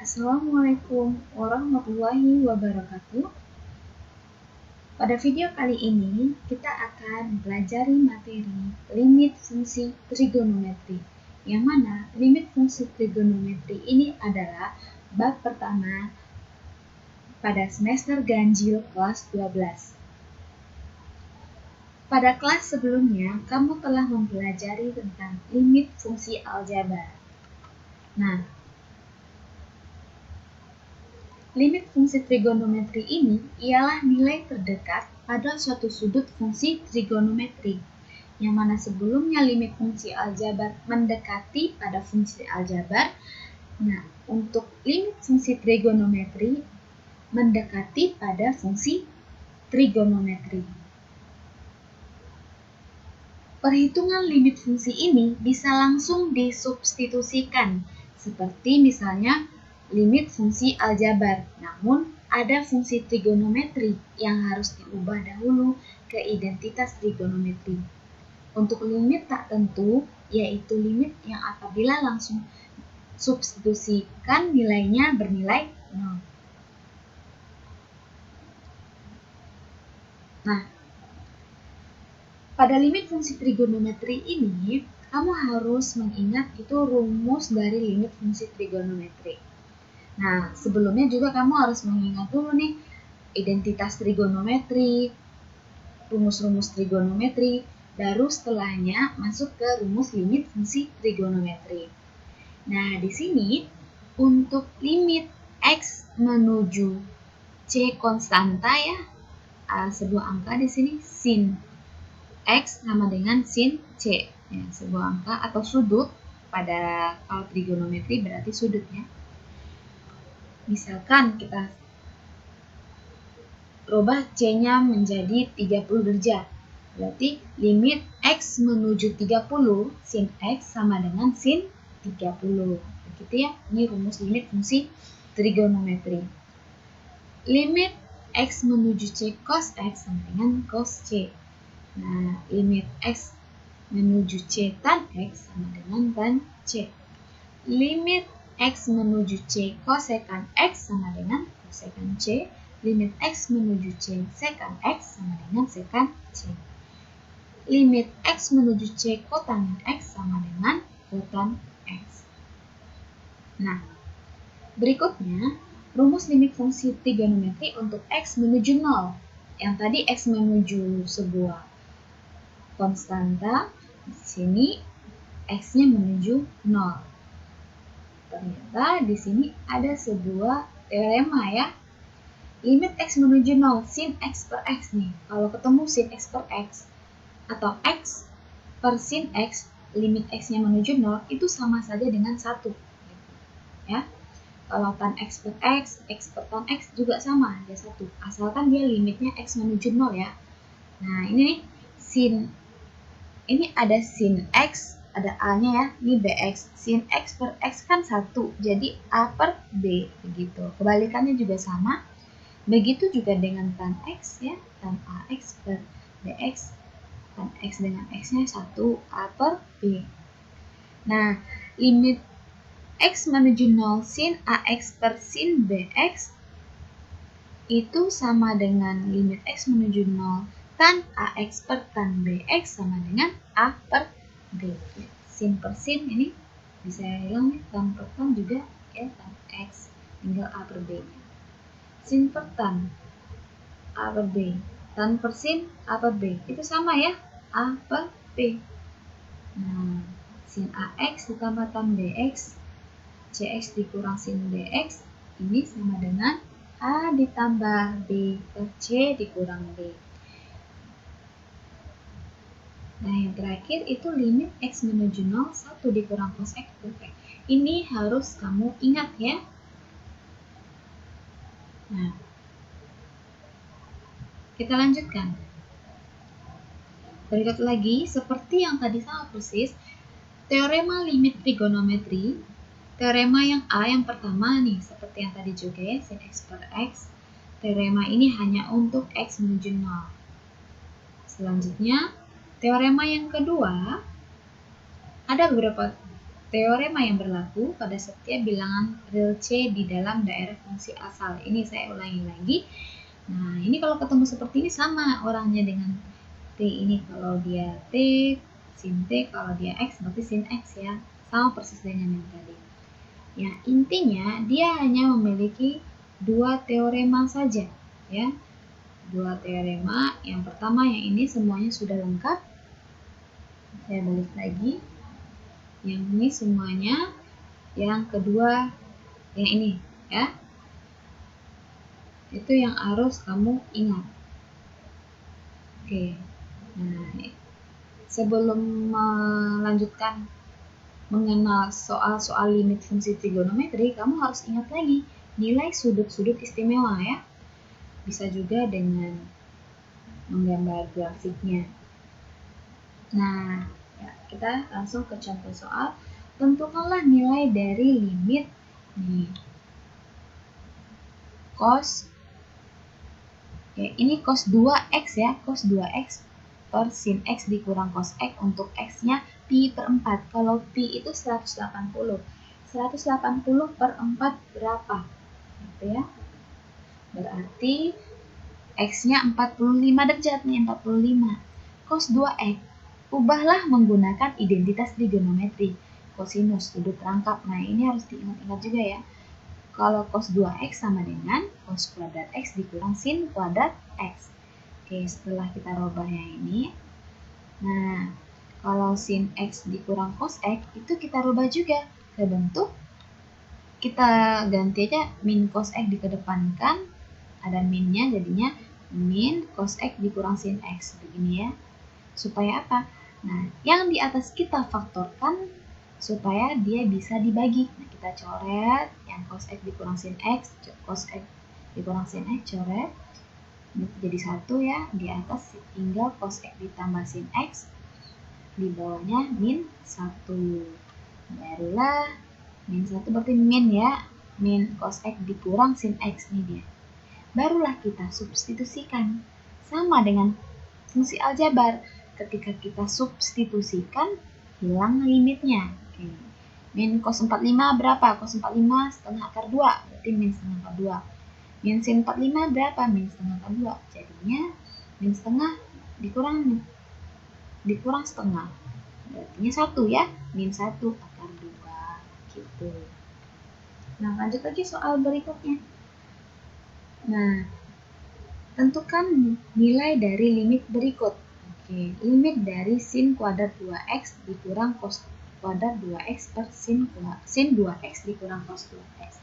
Assalamualaikum warahmatullahi wabarakatuh. Pada video kali ini, kita akan mempelajari materi limit fungsi trigonometri. Yang mana limit fungsi trigonometri ini adalah bab pertama pada semester ganjil kelas 12. Pada kelas sebelumnya, kamu telah mempelajari tentang limit fungsi aljabar. Nah, limit fungsi trigonometri ini ialah nilai terdekat pada suatu sudut fungsi trigonometri, yang mana sebelumnya limit fungsi aljabar mendekati pada fungsi aljabar. Nah, untuk limit fungsi trigonometri mendekati pada fungsi trigonometri. Perhitungan limit fungsi ini bisa langsung disubstitusikan, seperti misalnya limit fungsi aljabar, namun ada fungsi trigonometri yang harus diubah dahulu ke identitas trigonometri. Untuk limit tak tentu, yaitu limit yang apabila langsung substitusikan nilainya bernilai 0. Nah, pada limit fungsi trigonometri ini, kamu harus mengingat itu rumus dari limit fungsi trigonometri. Nah, sebelumnya juga kamu harus mengingat dulu nih identitas trigonometri, rumus-rumus trigonometri, baru setelahnya masuk ke rumus limit fungsi trigonometri. Nah, di sini untuk limit X menuju C konstanta ya, sebuah angka di sini sin X sama dengan sin C, ya, sebuah angka atau sudut. Pada kalau trigonometri berarti sudutnya. Misalkan kita rubah C-nya menjadi 30 derajat. Berarti limit X menuju 30 sin X sama dengan sin 30. Begitu ya, ini rumus limit fungsi trigonometri. Limit X menuju C cos X sama dengan cos C. Nah, limit X menuju C tan X sama dengan tan C. Limit X menuju C kosekan X sama dengan kosekan C. Limit X menuju C sekan X sama dengan sekan C. Limit X menuju C kotan X sama dengan kotan X. Nah, berikutnya rumus limit fungsi trigonometri untuk X menuju 0. Yang tadi X menuju sebuah konstanta, di sini X-nya menuju 0. Ternyata di sini ada sebuah teorema ya. Limit X menuju 0 sin X per X nih. Kalau ketemu sin X per X atau X per sin X, limit X-nya menuju 0 itu sama saja dengan 1. Ya. Kalau tan X per X, X per tan X juga sama, dia 1. Asalkan dia limitnya X menuju 0 ya. Nah, ini sin, ini ada sin X, ada A-nya ya, ini BX. Sin X per X kan 1, jadi A per B, begitu. Kebalikannya juga sama. Begitu juga dengan tan X ya, tan AX per BX, tan X dengan X-nya 1, A per B. Nah, limit X menuju 0 sin AX per sin BX itu sama dengan limit X menuju 0 tan AX per tan BX sama dengan A per B. Sin per sin ini bisa hilang ya, tan per tan juga ya, tan X, tinggal A per B. Sin per tan A per B, tan per sin A per B, itu sama ya, A per B. Nah, sin AX ditambah tan BX, CX dikurang sin BX, ini sama dengan A ditambah B per C dikurang B. Nah, yang terakhir itu limit X menuju 0, 1 dikurang cos X per X. Ini harus kamu ingat ya. Nah, kita lanjutkan. Berikut lagi, seperti yang tadi sama persis, teorema limit trigonometri, teorema yang A yang pertama nih, seperti yang tadi juga ya, sin X per X. Teorema ini hanya untuk X menuju 0. Selanjutnya, teorema yang kedua, ada beberapa Teorema yang berlaku pada setiap bilangan real C di dalam daerah fungsi asal. Ini saya ulangi lagi. Nah, ini kalau ketemu seperti ini sama orangnya dengan T ini. Kalau dia T, sin T, kalau dia X berarti sin X ya. Sama persis dengan yang tadi. Ya, intinya dia hanya memiliki dua teorema saja ya. Dua teorema. Yang pertama yang ini semuanya sudah lengkap. Saya balik lagi. Yang ini semuanya. Yang kedua yang ini ya. Itu yang harus kamu ingat. Oke. Nah, sebelum melanjutkan mengenal soal-soal limit fungsi trigonometri, kamu harus ingat lagi nilai sudut-sudut istimewa ya. Bisa juga dengan menggambar grafiknya. Nah, ya, kita langsung ke contoh soal. Tentukanlah nilai dari limit nih cos ini cos 2x ya, cos 2x per sin x dikurang cos x untuk x-nya pi per 4. Kalau pi itu 180. 180 per 4 berapa? Gitu ya. Berarti x-nya 45 derajat nih, 45. Cos 2x. Ubahlah menggunakan identitas trigonometri. Kosinus, sudut rangkap. Nah, ini harus diingat-ingat juga ya. Kalau cos 2x sama dengan cos kuadrat x dikurang sin kuadrat x. Oke, setelah kita rubah yang ini. Nah, kalau sin x dikurang cos x, itu kita rubah juga ke bentuk. Kita ganti aja min cos x dikedepankan. Ada minnya, jadinya min cos x dikurang sin x. Begini ya. Supaya apa? Nah, yang di atas kita faktorkan supaya dia bisa dibagi. Nah, kita coret yang cos x dikurang sin x, cos x dikurang sin x, coret. Jadi 1 ya, di atas tinggal cos x ditambah sin x, di bawahnya min 1. Barulah min 1 berarti min ya, min cos x dikurang sin x nih dia. Barulah kita substitusikan. Sama dengan fungsi aljabar. Ketika kita substitusikan, hilang limitnya. Oke. Min cos 45 berapa? Cos 45 setengah akar 2. Berarti min setengah akar 2. Min sin 45 berapa? Min setengah akar 2. Jadinya min setengah dikurang setengah. Berarti 1 ya. Min 1 akar 2. Gitu. Nah, lanjut lagi soal berikutnya. Nah, tentukan nilai dari limit berikut. Oke, limit dari sin kuadrat 2x dikurang cos kuadrat 2x per sin 2x dikurang cos 2x.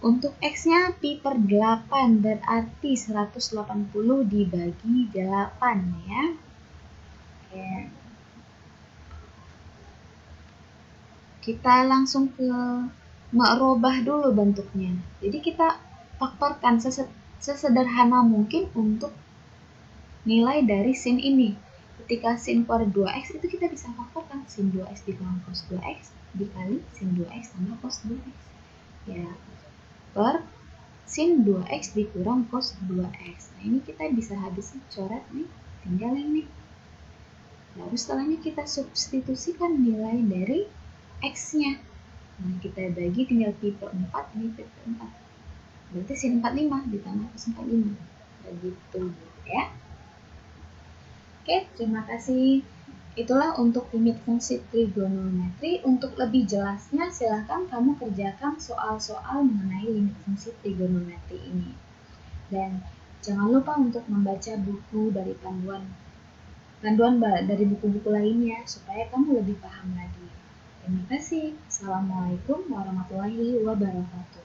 Untuk x-nya pi per 8 berarti 180 dibagi 8 ya. Oke. Kita langsung ke merubah dulu bentuknya. Jadi kita faktorkan sesederhana mungkin untuk nilai dari sin ini. Ketika sin kuadrat 2x itu kita bisa faktorkan sin 2x dikurang cos 2x dikali sin 2x tambah cos 2x. Ya, per sin 2x dikurang cos 2x. Nah, ini kita bisa habis coret nih, tinggal ini. Lalu setelahnya kita substitusikan nilai dari x-nya. Nah, kita bagi tinggal pi per 4, ini pi per 4. Berarti sin 45 ditambah cos 45. Begitu ya. Oke, terima kasih. Itulah untuk limit fungsi trigonometri. Untuk lebih jelasnya, silahkan kamu kerjakan soal-soal mengenai limit fungsi trigonometri ini. Dan jangan lupa untuk membaca buku dari panduan dari buku-buku lainnya, supaya kamu lebih paham lagi. Terima kasih. Assalamualaikum warahmatullahi wabarakatuh.